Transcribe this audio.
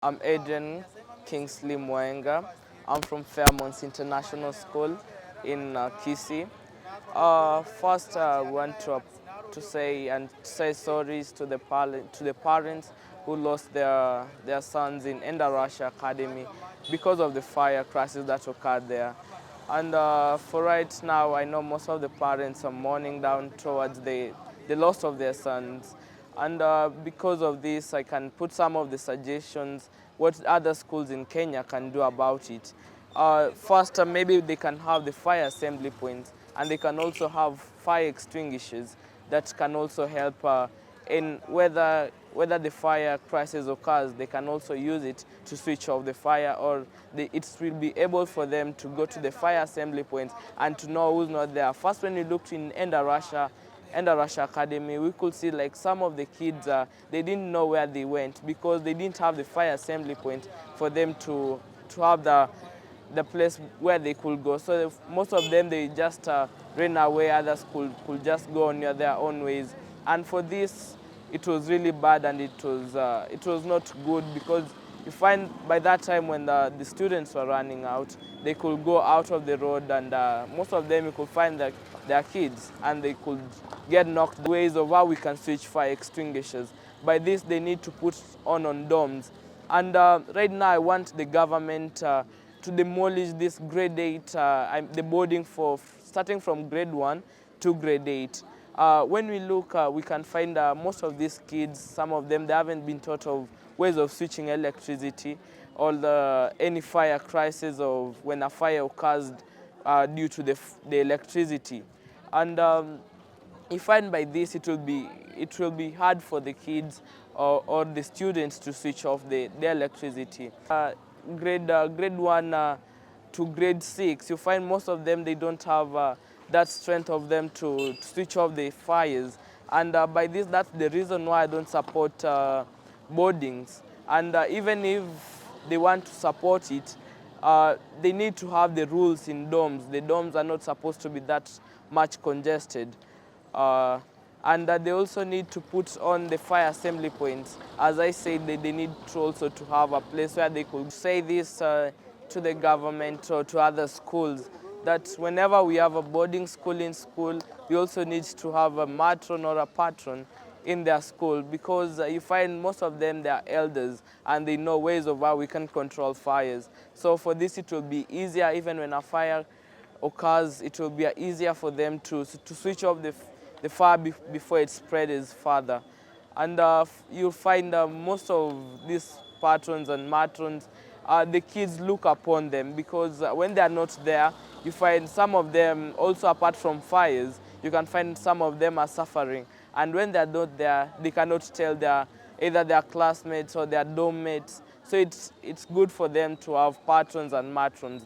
I'm Adrian Kingsley Mwenga. I'm from Fairmonts International School in Kisii. First, I want to say sorries to the parents who lost their sons in Endarasha Academy because of the fire crisis that occurred there. And for right now, I know most of the parents are mourning down towards the loss of their sons. And because of this, I can put some of the suggestions what other schools in Kenya can do about it. First, maybe they can have the fire assembly points, and they can also have fire extinguishers that can also help in whether the fire crisis occurs, they can also use it to switch off the fire, or it will be able for them to go to the fire assembly points and to know who's not there. First, when we looked in Endarasha Academy, we could see like some of the kids, they didn't know where they went because they didn't have the fire assembly point for them to have the place where they could go. So most of them, they just ran away. Others could just go on their own ways. And for this, it was really bad, and it was not good, because you find by that time when the students were running out, they could go out of the road, and most of them you could find that their kids, and they could get knocked. Ways of how we can switch fire extinguishers. By this, they need to put on domes. And right now, I want the government to demolish this grade 8, the boarding for starting from grade 1 to grade 8. When we look, we can find most of these kids, some of them, they haven't been taught of ways of switching electricity, or any fire crisis of when a fire occurs due to the electricity. And you find by this it will be hard for the kids or the students to switch off the electricity. Grade 1 to grade 6, you find most of them, they don't have that strength of them to switch off the fires. And by this, that's the reason why I don't support boardings. And even if they want to support it, they need to have the rules in dorms. The dorms are not supposed to be that much congested. And they also need to put on the fire assembly points. As I said, they need to also to have a place where they could say this to the government or to other schools, that whenever we have a boarding school in school, we also need to have a matron or a patron in their school, because you find most of them, they are elders, and they know ways of how we can control fires. So for this, it will be easier. Even when a fire occurs, it will be easier for them to switch off the fire before it spreads further. And you'll find most of these patrons and matrons, the kids look upon them, because when they are not there, you find some of them also, apart from fires, you can find some of them are suffering. And when they are not there, they cannot tell either their classmates or their dorm mates. So it's good for them to have patrons and matrons.